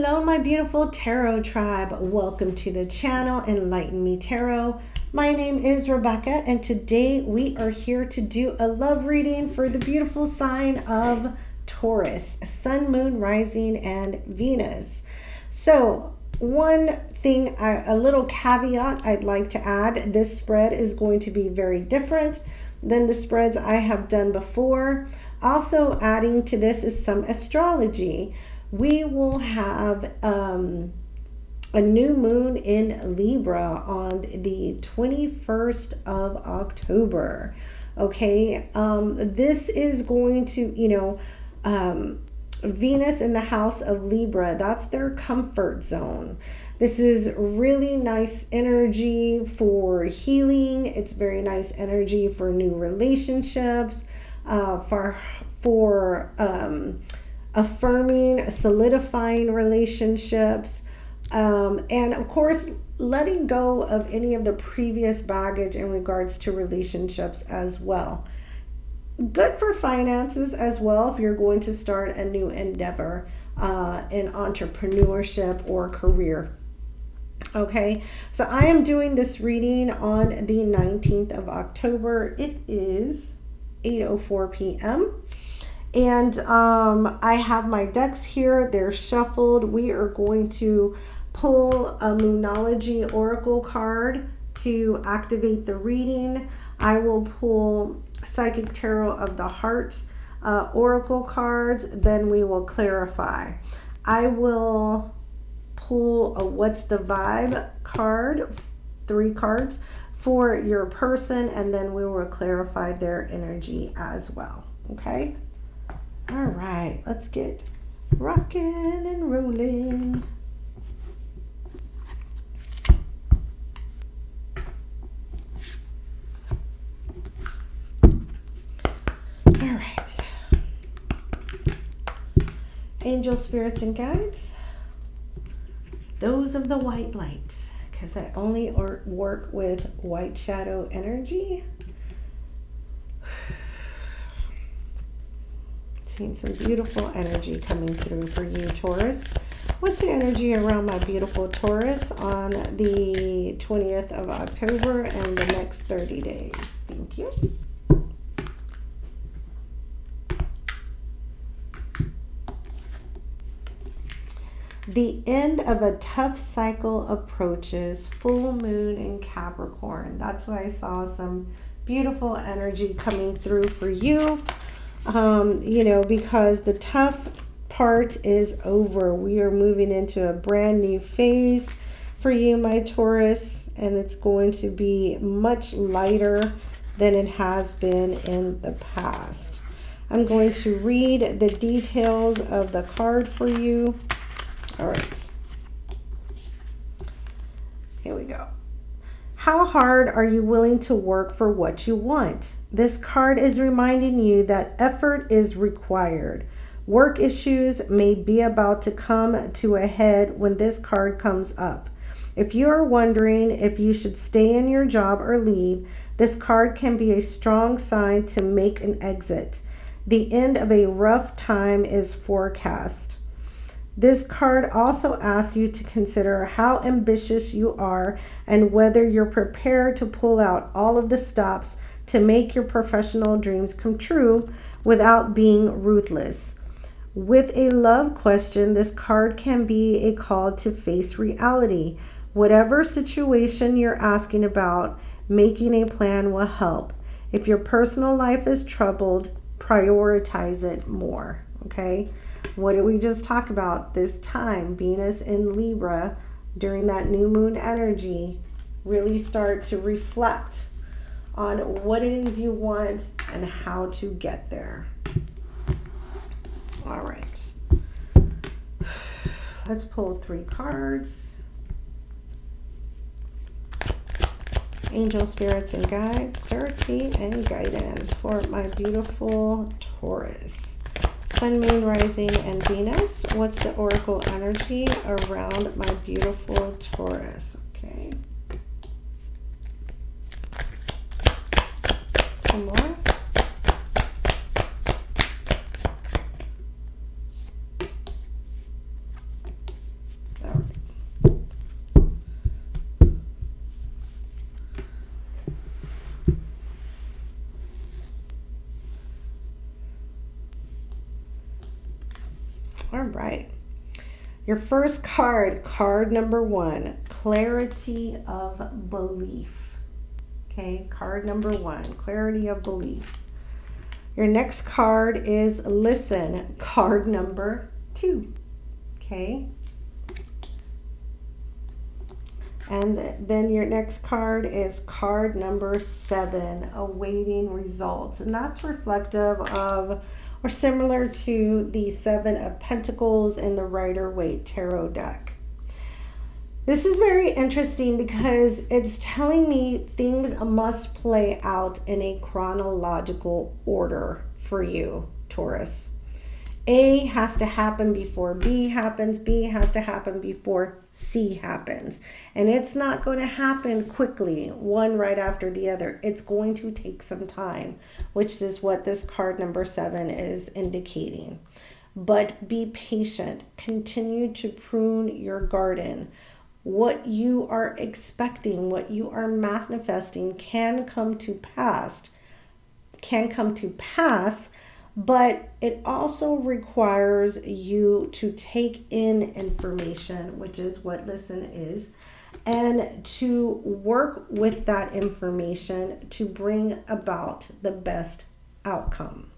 Hello, my beautiful tarot tribe. Welcome to the channel, Enlighten Me Tarot. My name is Rebecca, and today we are here to do a love reading for the beautiful sign of Taurus, Sun, Moon, Rising, and Venus. So one thing, a little caveat I'd like to add, this spread is going to be very different than the spreads I have done before. Also adding to this is some astrology. We will have a new moon in Libra on the 21st of October. Okay, this is going to, Venus in the house of Libra, that's their comfort zone. This is really nice energy for healing. It's very nice energy for new relationships, for affirming, solidifying relationships, and of course letting go of any of the previous baggage in regards to relationships as well. Good for finances as well if you're going to start a new endeavor in entrepreneurship or career. Okay, so I am doing this reading on the 19th of October. It is 8:04 p.m. And I have my decks here. They're shuffled. We are going to pull a Moonology Oracle card to activate the reading. I will pull Psychic Tarot of the Heart Oracle cards. Then we will clarify. I will pull a What's the Vibe card, 3 cards for your person. And then we will clarify their energy as well. Okay? All right, let's get rocking and rolling. All right. Angel, spirits, and guides. Those of the white light, because I only work with white shadow energy. Seeing some beautiful energy coming through for you, Taurus. What's the energy around my beautiful Taurus on the 20th of October and the next 30 days? Thank you. The end of a tough cycle approaches. Full moon in Capricorn. That's why I saw some beautiful energy coming through for you. Because the tough part is over. We are moving into a brand new phase for you, my Taurus, and it's going to be much lighter than it has been in the past. I'm going to read the details of the card for you. All right. Here we go. How hard are you willing to work for what you want? This card is reminding you that effort is required. Work issues may be about to come to a head when this card comes up. If you are wondering if you should stay in your job or leave, this card can be a strong sign to make an exit. The end of a rough time is forecast. This card also asks you to consider how ambitious you are and whether you're prepared to pull out all of the stops to make your professional dreams come true without being ruthless. With a love question, this card can be a call to face reality. Whatever situation you're asking about, making a plan will help. If your personal life is troubled, prioritize it more. Okay? What did we just talk about? This time, Venus in Libra, during that new moon energy, really start to reflect on what it is you want and how to get there. All right. Let's pull 3 cards. Angel, spirits, and guides, clarity and guidance for my beautiful Taurus. Sun, Moon, Rising, and Venus. What's the oracle energy around my beautiful Taurus? Okay. One more. All right. Your first card, card number 1, clarity of belief. Okay, card number 1, clarity of belief. Your next card is listen, card number 2. Okay. And then your next card is card number 7, awaiting results. And that's reflective of or similar to the 7 of Pentacles in the Rider-Waite Tarot deck. This is very interesting because it's telling me things must play out in a chronological order for you, Taurus. A has to happen before B happens. B has to happen before C happens. And it's not going to happen quickly, one right after the other. It's going to take some time, which is what this card number 7 is indicating. But be patient. Continue to prune your garden. What you are expecting, what you are manifesting can come to pass. But it also requires you to take in information, which is what listen is, and to work with that information to bring about the best outcome.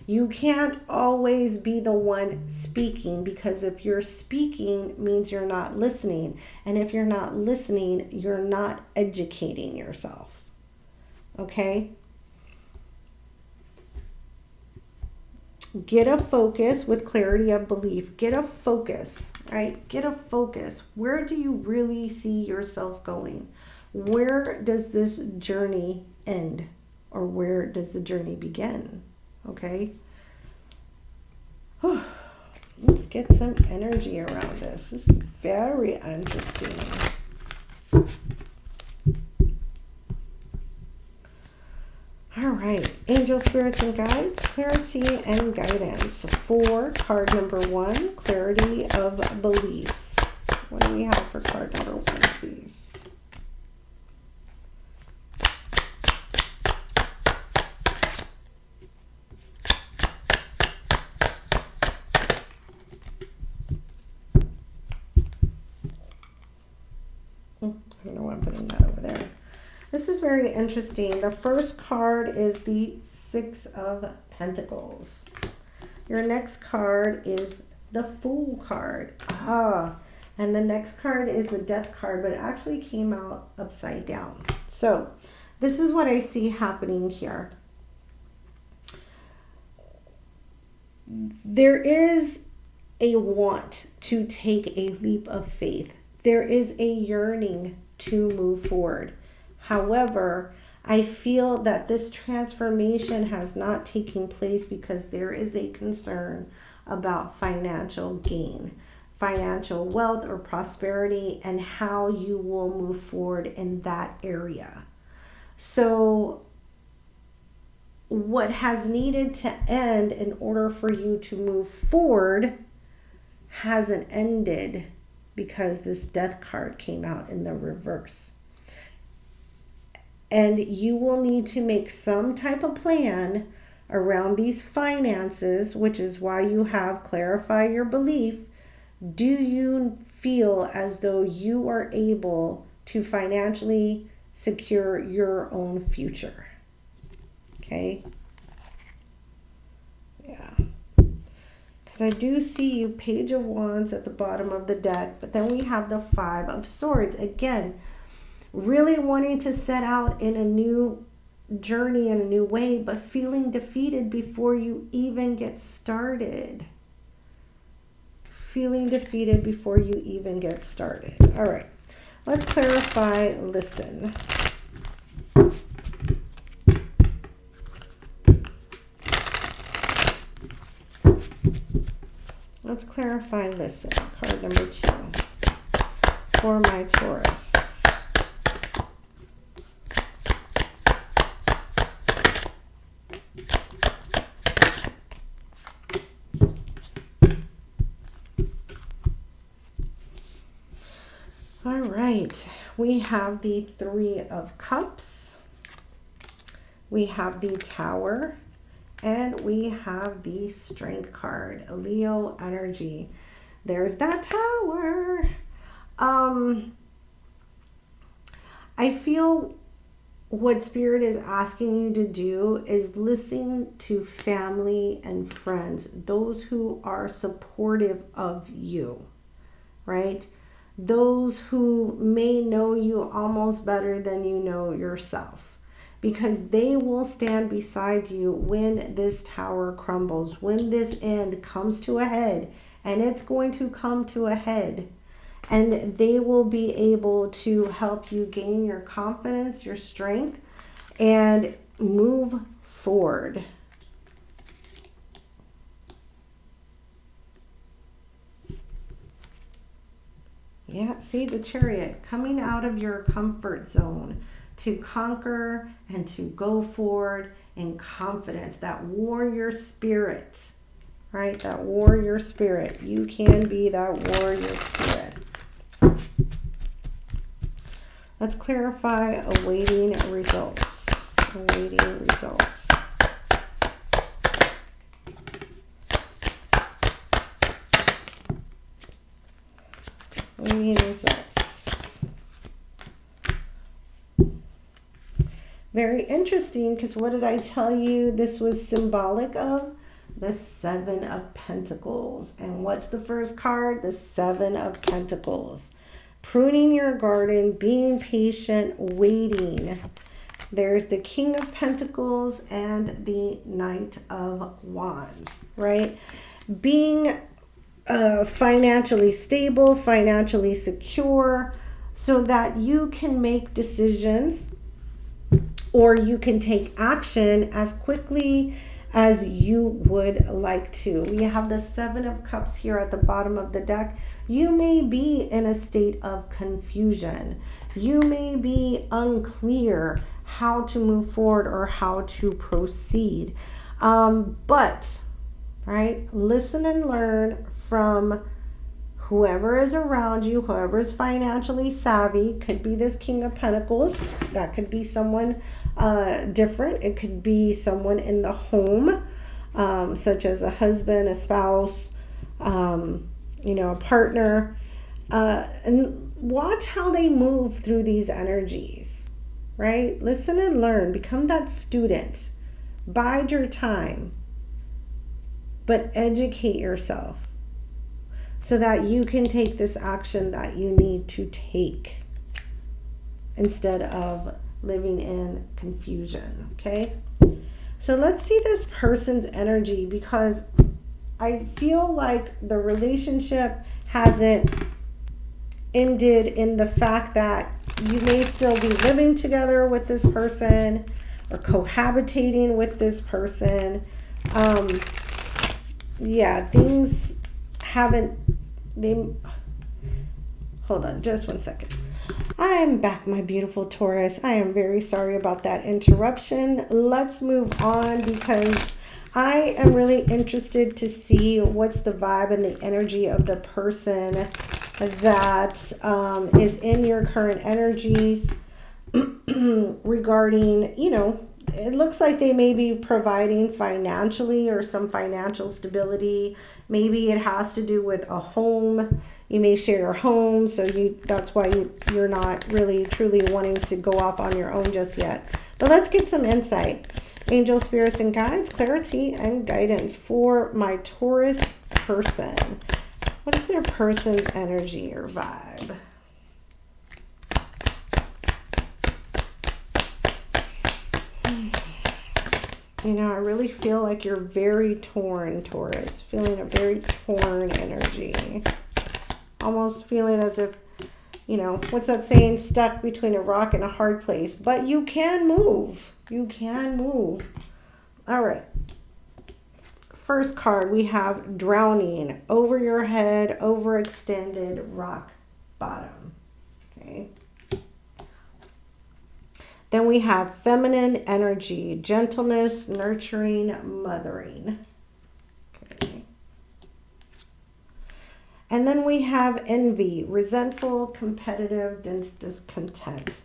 You can't always be the one speaking, because if you're speaking means you're not listening. And if you're not listening, you're not educating yourself. Okay? Get a focus with clarity of belief. Get a focus, right? Get a focus. Where do you really see yourself going? Where does this journey end? Or where does the journey begin? Okay. Let's get some energy around this. This is very interesting. All right, angel spirits and guides, clarity and guidance for card number 1, clarity of belief. What do we have for card number 1, please? I don't know why I'm putting that over there. This is very interesting. The first card is the 6 of Pentacles. Your next card is the Fool card. And the next card is the Death card, but it actually came out upside down. So this is what I see happening here. There is a want to take a leap of faith. There is a yearning to move forward. However, I feel that this transformation has not taken place because there is a concern about financial gain, financial wealth or prosperity, and how you will move forward in that area. So what has needed to end in order for you to move forward hasn't ended because this Death card came out in the reverse. And you will need to make some type of plan around these finances, which is why you have clarify your belief. Do you feel as though you are able to financially secure your own future? Okay. Yeah. Because I do see you Page of Wands at the bottom of the deck, but then we have the 5 of Swords. Again, really wanting to set out in a new journey in a new way, but feeling defeated before you even get started. Feeling defeated before you even get started. All right, let's clarify listen. Let's clarify listen. Card number 2 for my Taurus. All right, we have the 3 of Cups, we have the Tower, And we have the Strength card, Leo energy. There's that Tower. I feel what Spirit is asking you to do is listen to family and friends, those who are supportive of you, right? Those who may know you almost better than you know yourself, because they will stand beside you when this tower crumbles, when this end comes to a head, and it's going to come to a head. And they will be able to help you gain your confidence, your strength, and move forward. Yeah, see the Chariot, coming out of your comfort zone to conquer and to go forward in confidence. That warrior spirit, right? That warrior spirit. You can be that warrior spirit. Let's clarify awaiting results. Awaiting results. Awaiting results. Very interesting, because what did I tell you this was symbolic of? The Seven of Pentacles. And what's the first card? The Seven of Pentacles. Pruning your garden, being patient, waiting. There's the King of Pentacles and the Knight of Wands, right? Being financially stable, financially secure, so that you can make decisions or you can take action as quickly as you would like to. We have the Seven of Cups here at the bottom of the deck. You may be in a state of confusion. You may be unclear how to move forward or how to proceed. But, right, listen and learn from whoever is around you, whoever is financially savvy. Could be this King of Pentacles. That could be someone different. It could be someone in the home, such as a husband, a spouse, a partner. And watch how they move through these energies, right? Listen and learn. Become that student. Bide your time. But educate yourself, so that you can take this action that you need to take instead of living in confusion, okay? So let's see this person's energy, because I feel like the relationship hasn't ended in the fact that you may still be living together with this person or cohabitating with this person. Yeah, things haven't, hold on just one second. I'm back, my beautiful Taurus. I am very sorry about that interruption. Let's move on, because I am really interested to see what's the vibe and the energy of the person that is in your current energies regarding, it looks like they may be providing financially or some financial stability. Maybe it has to do with a home. You may share a home, so that's why you're not really truly wanting to go off on your own just yet. But let's get some insight. Angel, spirits, and guides, clarity and guidance for my Taurus person. What is their person's energy or vibe? I really feel like you're very torn, Taurus. Feeling a very torn energy. Almost feeling as if, what's that saying? Stuck between a rock and a hard place. But you can move. You can move. All right. First card, we have drowning. Over your head, overextended rock bottom. Okay. Then we have feminine energy, gentleness, nurturing, mothering. Okay. And then we have envy, resentful, competitive, discontent.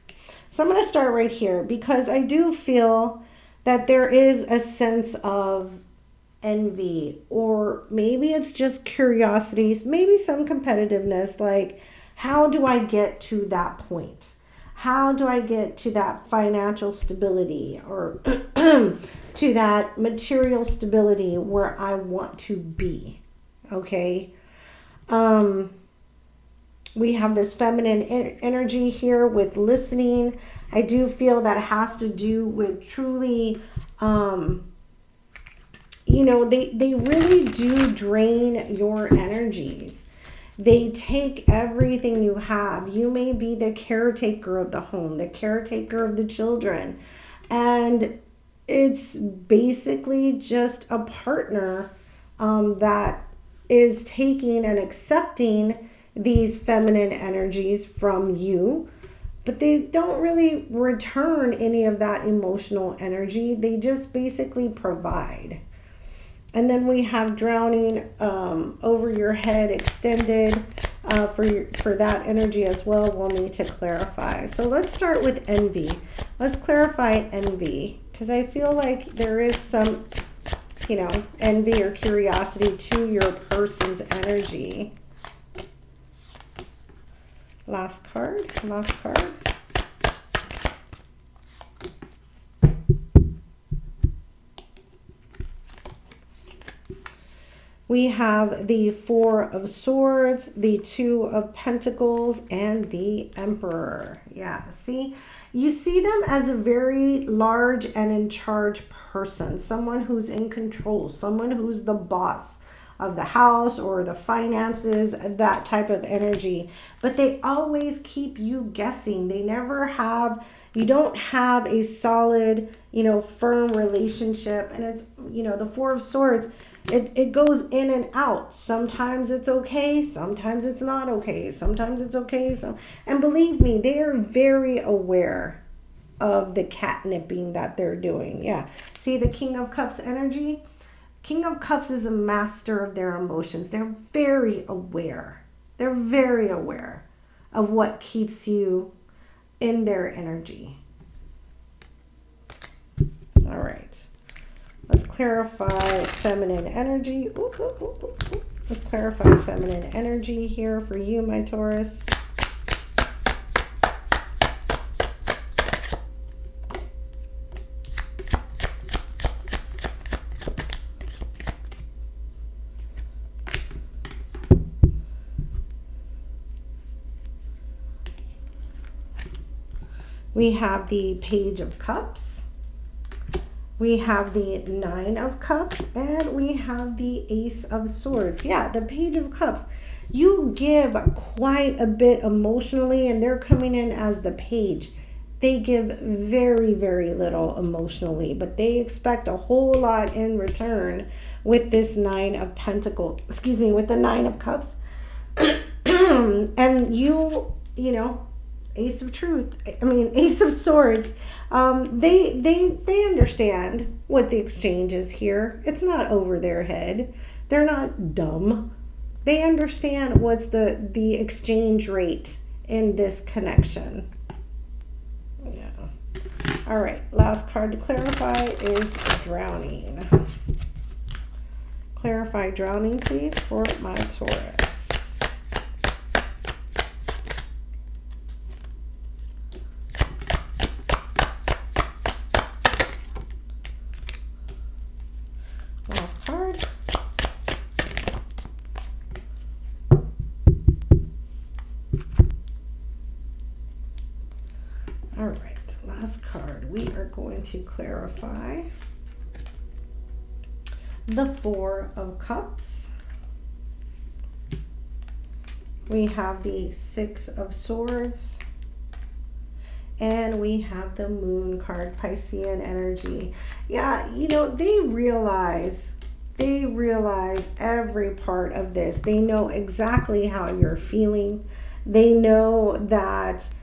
So I'm going to start right here, because I do feel that there is a sense of envy, or maybe it's just curiosities, maybe some competitiveness, like, how do I get to that point? How do I get to that financial stability, or to that material stability where I want to be? Okay. We have this feminine energy here with listening. I do feel that has to do with truly, they really do drain your energies. They take everything you have. You may be the caretaker of the home, the caretaker of the children. And it's basically just a partner that is taking and accepting these feminine energies from you, but they don't really return any of that emotional energy. They just basically provide. And then we have drowning over your head extended for that energy as well. We'll need to clarify. So let's start with envy. Let's clarify envy, because I feel like there is some, envy or curiosity to your person's energy. Last card. We have the Four of Swords, the Two of Pentacles, and the Emperor. Yeah, see? You see them as a very large and in charge person, someone who's in control, someone who's the boss of the house or the finances, that type of energy. But they always keep you guessing. They never have, you don't have a solid, firm relationship. And it's, the Four of Swords, it goes in and out. Sometimes it's okay. Sometimes it's not okay. Sometimes it's okay. And believe me, they are very aware of the catnipping that they're doing. Yeah. See the King of Cups energy? King of Cups is a master of their emotions. They're very aware. They're very aware of what keeps you in their energy. All right. Let's clarify feminine energy. Let's clarify feminine energy here for you, my Taurus. We have the Page of Cups. We have the Nine of Cups, and we have the Ace of Swords. Yeah, the Page of Cups. You give quite a bit emotionally, and they're coming in as the page. They give very, very little emotionally, but they expect a whole lot in return with this Nine of Pentacles. Excuse me, with the Nine of Cups. And Ace of Swords. They understand what the exchange is here. It's not over their head. They're not dumb. They understand what's the exchange rate in this connection. Yeah. All right. Last card to clarify is drowning. Clarify drowning, please, for my Taurus. All right, last card. We are going to clarify the Four of Cups. We have the Six of Swords. And we have the Moon card, Piscean energy. Yeah, they realize every part of this. They know exactly how you're feeling. They know that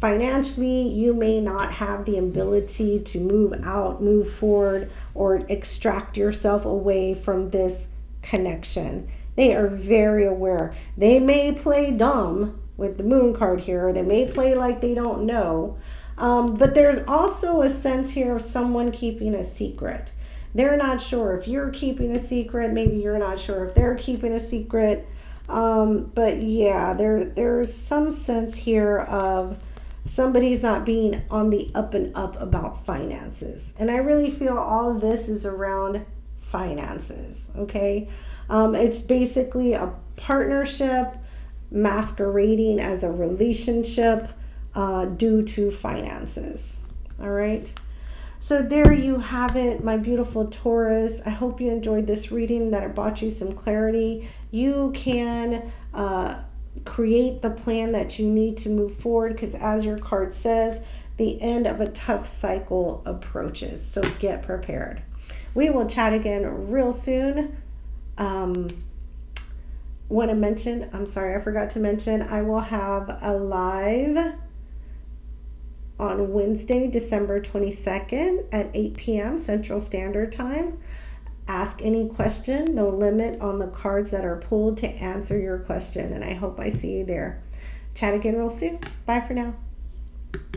financially, you may not have the ability to move forward, or extract yourself away from this connection. They are very aware. They may play dumb with the Moon card here, or they may play like they don't know, But there's also a sense here of someone keeping a secret. They're not sure if you're keeping a secret. Maybe you're not sure if they're keeping a secret. But yeah, there's some sense here of somebody's not being on the up and up about finances. And I really feel all of this is around finances, okay? It's basically a partnership masquerading as a relationship due to finances, all right? So there you have it, my beautiful Taurus. I hope you enjoyed this reading, that it brought you some clarity. You can create the plan that you need to move forward, because as your card says, the end of a tough cycle approaches. So get prepared. We will chat again real soon. Want to mention, I'm sorry, I forgot to mention, I will have a live on Wednesday, December 22nd at 8 p.m. Central Standard Time. Ask any question, no limit on the cards that are pulled to answer your question. And I hope I see you there. Chat again real soon. Bye for now.